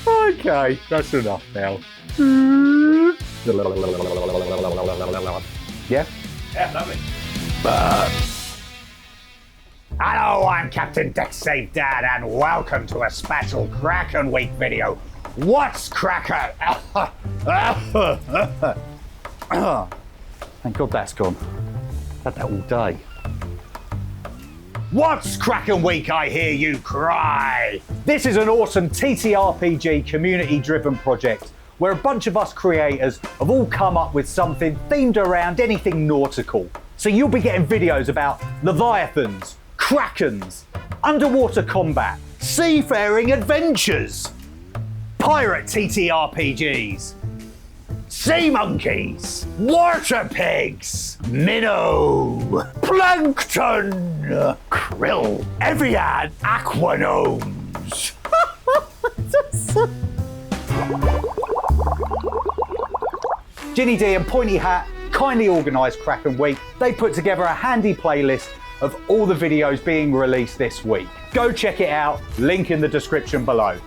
Okay, that's enough now. Yeah? Yeah, lovely. Hello, I'm Captain Deck-Safe Dad, and welcome to a special Kraken Week video. What's Kraken? Thank God that's gone. Had that all day. What's Kraken Week, I hear you cry? This is an awesome TTRPG community-driven project where a bunch of us creators have all come up with something themed around anything nautical. So you'll be getting videos about leviathans, krakens, underwater combat, seafaring adventures, pirate TTRPGs, sea monkeys, water pigs, minnow, plankton, krill, evian, aquanomes. Ginny D and Pointy Hat kindly organised Kraken Week. They put together a handy playlist of all the videos being released this week. Go check it out, link in the description below.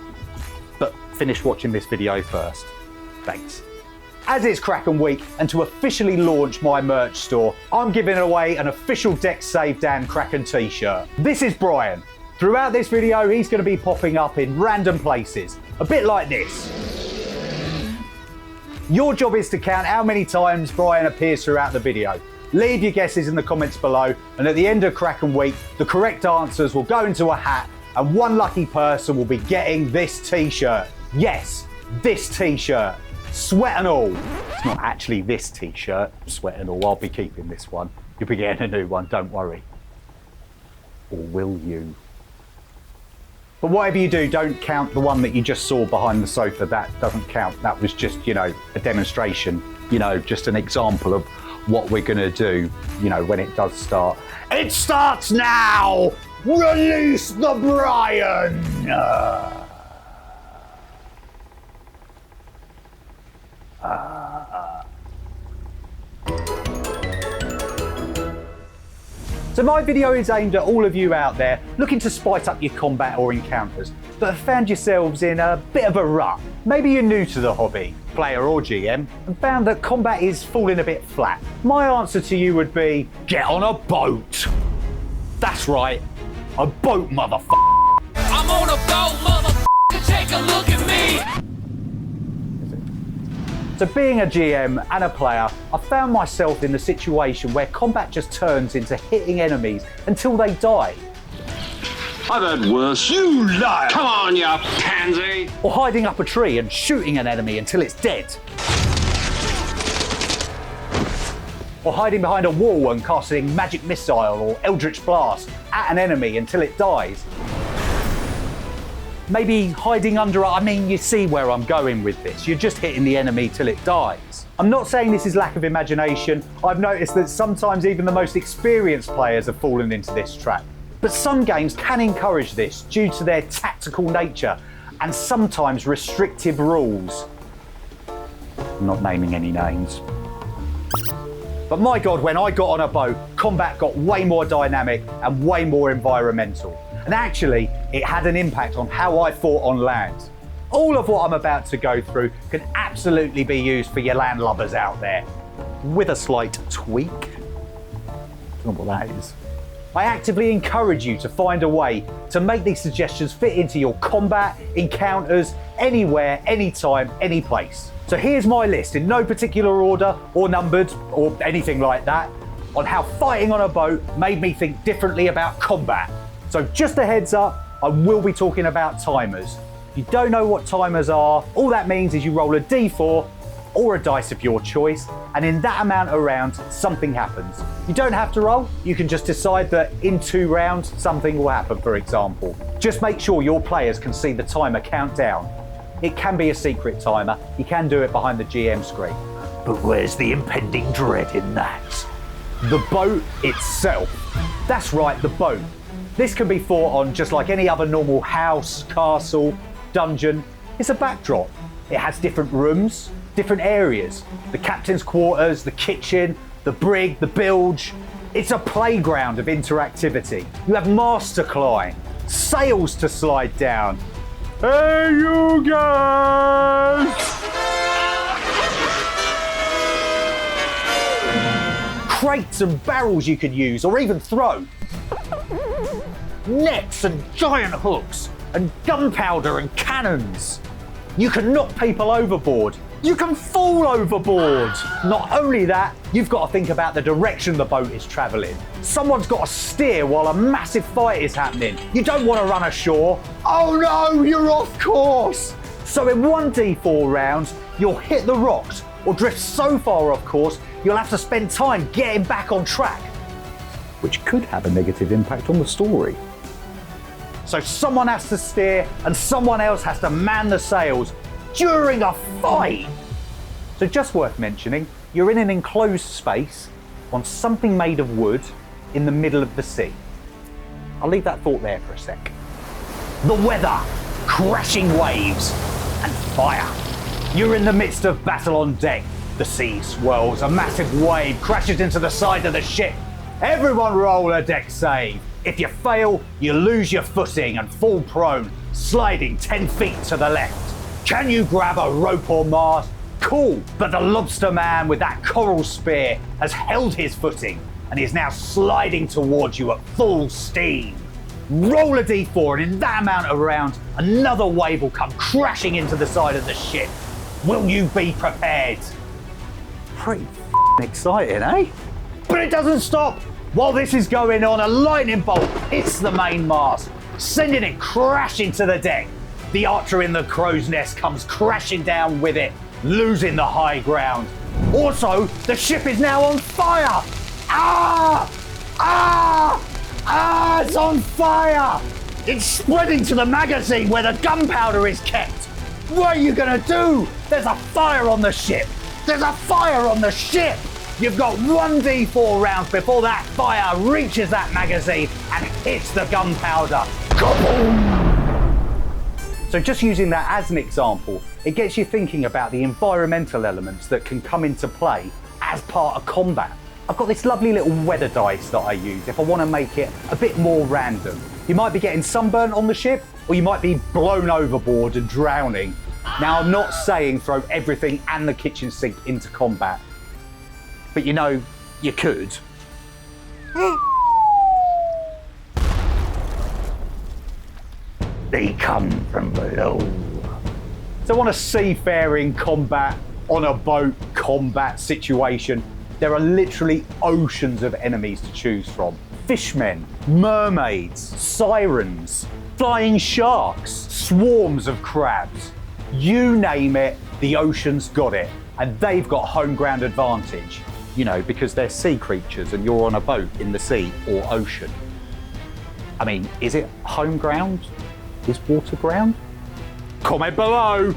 But finish watching this video first. Thanks. As it's Kraken Week, and to officially launch my merch store, I'm giving away an official Deck-Safe Dan Kraken t-shirt. This is Brian. Throughout this video, he's going to be popping up in random places, a bit like this. Your job is to count how many times Brian appears throughout the video. Leave your guesses in the comments below, and at the end of Kraken Week, the correct answers will go into a hat, and one lucky person will be getting this t-shirt. Yes, this t-shirt. Sweat and all. It's not actually this t-shirt, sweat and all. I'll be keeping this one. You'll be getting a new one, don't worry. Or will you? But whatever you do, don't count the one that you just saw behind the sofa. That doesn't count. That was just, a demonstration, just an example of what we're going to do, when it does start. It starts now! Release the Brian! So my video is aimed at all of you out there looking to spice up your combat or encounters, but have found yourselves in a bit of a rut. Maybe you're new to the hobby, player or GM, and found that combat is falling a bit flat. My answer to you would be, get on a boat. That's right, a boat, motherfucker. I'm on a boat, motherfucker. Take a look at me. So being a GM and a player, I found myself in the situation where combat just turns into hitting enemies until they die. I've heard worse. You liar! Come on, you pansy! Or hiding up a tree and shooting an enemy until it's dead. Or hiding behind a wall and casting magic missile or eldritch blast at an enemy until it dies. Maybe hiding under, you see where I'm going with this. You're just hitting the enemy till it dies. I'm not saying this is lack of imagination. I've noticed that sometimes even the most experienced players have fallen into this trap. But some games can encourage this due to their tactical nature and sometimes restrictive rules. I'm not naming any names. But my God, when I got on a boat, combat got way more dynamic and way more environmental. And actually, it had an impact on how I fought on land. All of what I'm about to go through can absolutely be used for your land lovers out there, with a slight tweak. I don't know what that is. I actively encourage you to find a way to make these suggestions fit into your combat, encounters, anywhere, anytime, any place. So here's my list, in no particular order or numbered or anything like that, on how fighting on a boat made me think differently about combat. So just a heads up, I will be talking about timers. If you don't know what timers are, all that means is you roll a d4 or a dice of your choice, and in that amount of rounds, something happens. You don't have to roll, you can just decide that in 2 rounds, something will happen, for example. Just make sure your players can see the timer count down. It can be a secret timer, you can do it behind the GM screen. But where's the impending dread in that? The boat itself. That's right, the boat. This can be fought on just like any other normal house, castle, dungeon. It's a backdrop. It has different rooms, different areas. The captain's quarters, the kitchen, the brig, the bilge. It's a playground of interactivity. You have mast to climb, sails to slide down, Hey, you guys! Crates and barrels you can use or even throw. Nets and giant hooks and gunpowder and cannons. You can knock people overboard. You can fall overboard. Not only that, you've got to think about the direction the boat is travelling. Someone's got to steer while a massive fight is happening. You don't want to run ashore. Oh no, you're off course. So in 1d4 rounds, you'll hit the rocks or drift so far off course, you'll have to spend time getting back on track, which could have a negative impact on the story. So someone has to steer and someone else has to man the sails during a fight. So just worth mentioning, you're in an enclosed space on something made of wood in the middle of the sea. I'll leave that thought there for a sec. The weather, crashing waves and fire. You're in the midst of battle on deck. The sea swirls, a massive wave crashes into the side of the ship. Everyone roll a deck save. If you fail, you lose your footing and fall prone, sliding 10 feet to the left. Can you grab a rope or mast? Cool, but the lobster man with that coral spear has held his footing and is now sliding towards you at full steam. Roll a d4 and in that amount of rounds, another wave will come crashing into the side of the ship. Will you be prepared? Pretty exciting, eh? But it doesn't stop. While this is going on, a lightning bolt hits the main mast, sending it crashing to the deck. The archer in the crow's nest comes crashing down with it, losing the high ground. Also, the ship is now on fire! Ah! Ah! Ah! It's on fire! It's spreading to the magazine where the gunpowder is kept. What are you gonna do? There's a fire on the ship! There's a fire on the ship! You've got 1d4 rounds before that fire reaches that magazine and hits the gunpowder. Kaboom! So just using that as an example, it gets you thinking about the environmental elements that can come into play as part of combat. I've got this lovely little weather dice that I use if I want to make it a bit more random. You might be getting sunburnt on the ship, or you might be blown overboard and drowning. Now, I'm not saying throw everything and the kitchen sink into combat, but you know, you could. They come from below. So on a seafaring combat, on a boat combat situation, there are literally oceans of enemies to choose from. Fishmen, mermaids, sirens, flying sharks, swarms of crabs. You name it, the ocean's got it. And they've got home ground advantage. You know, because they're sea creatures and you're on a boat in the sea or ocean. I mean, is it home ground? Is water ground? Comment below.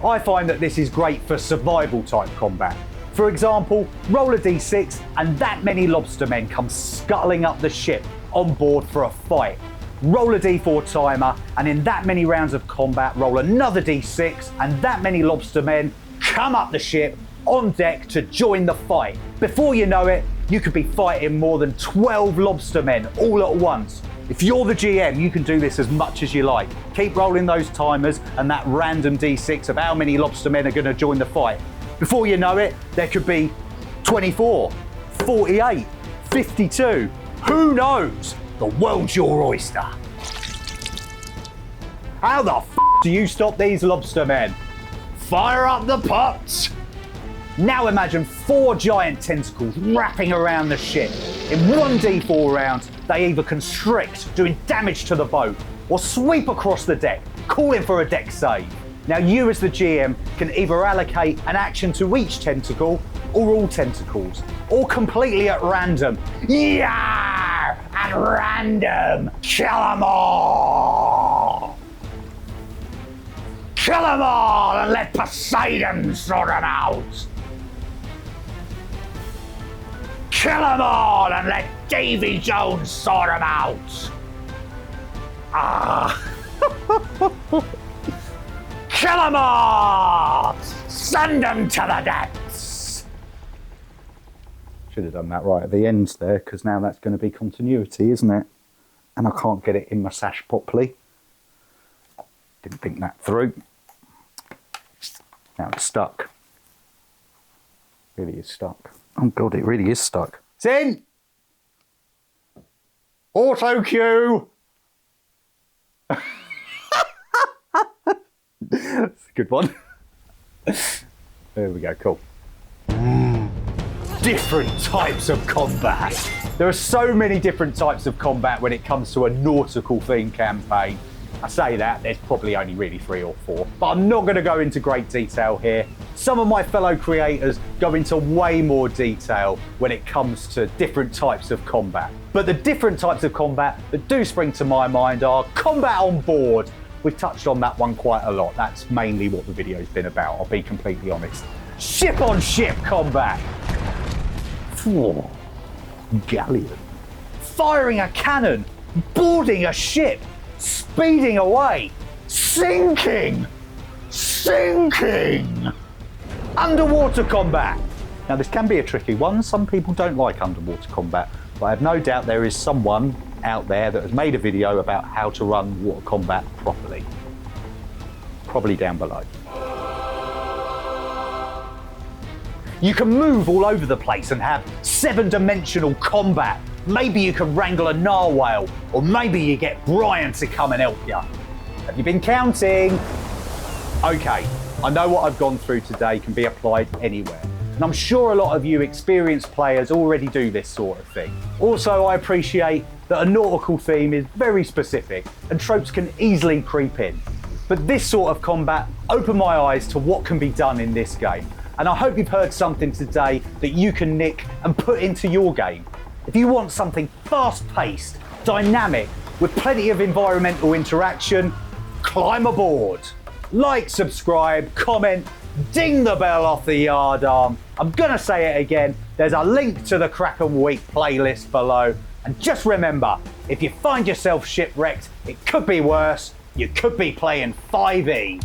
I find that this is great for survival type combat. For example, roll a d6 and that many lobstermen come scuttling up the ship on board for a fight. Roll a d4 timer and in that many rounds of combat, roll another d6 and that many lobstermen come up the ship on deck to join the fight. Before you know it, you could be fighting more than 12 lobstermen all at once. If you're the GM, you can do this as much as you like. Keep rolling those timers and that random d6 of how many lobstermen are going to join the fight. Before you know it, there could be 24, 48, 52. Who knows? The world's your oyster. How the f do you stop these lobstermen? Fire up the pots! Now imagine 4 giant tentacles wrapping around the ship. In 1d4 rounds, they either constrict, doing damage to the boat, or sweep across the deck, calling for a deck save. Now you as the GM can either allocate an action to each tentacle, or all tentacles, or completely at random. Yeah! At random! Kill them all! Kill them all and let Poseidon sort them out! Kill them all and let Davy Jones sort them out! Ah! Kill them all! Send them to the depths! Should have done that right at the end there, because now that's going to be continuity, isn't it? And I can't get it in my sash properly. Didn't think that through. Now it's stuck. Really is stuck. Oh God, it really is stuck. It's in! Auto cue! That's a good one. There we go, cool. Different types of combat. There are so many different types of combat when it comes to a nautical themed campaign. I say that, there's probably only really 3 or 4, but I'm not going to go into great detail here. Some of my fellow creators go into way more detail when it comes to different types of combat. But the different types of combat that do spring to my mind are combat on board. We've touched on that one quite a lot. That's mainly what the video's been about, I'll be completely honest. Ship on ship combat. Galleon. Firing a cannon. Boarding a ship. Speeding away. Sinking. Sinking. Underwater combat. Now this can be a tricky one. Some people don't like underwater combat, but I have no doubt there is someone out there that has made a video about how to run water combat properly. Probably down below. You can move all over the place and have 7-dimensional combat. Maybe you can wrangle a narwhal, or maybe you get Brian to come and help you. Have you been counting? Okay, I know what I've gone through today can be applied anywhere. And I'm sure a lot of you experienced players already do this sort of thing. Also, I appreciate that a nautical theme is very specific and tropes can easily creep in. But this sort of combat opened my eyes to what can be done in this game. And I hope you've heard something today that you can nick and put into your game. If you want something fast-paced, dynamic, with plenty of environmental interaction, climb aboard. Like, subscribe, comment, ding the bell off the yardarm. I'm gonna say it again, there's a link to the Kraken Week playlist below. And just remember, if you find yourself shipwrecked, it could be worse. You could be playing 5e.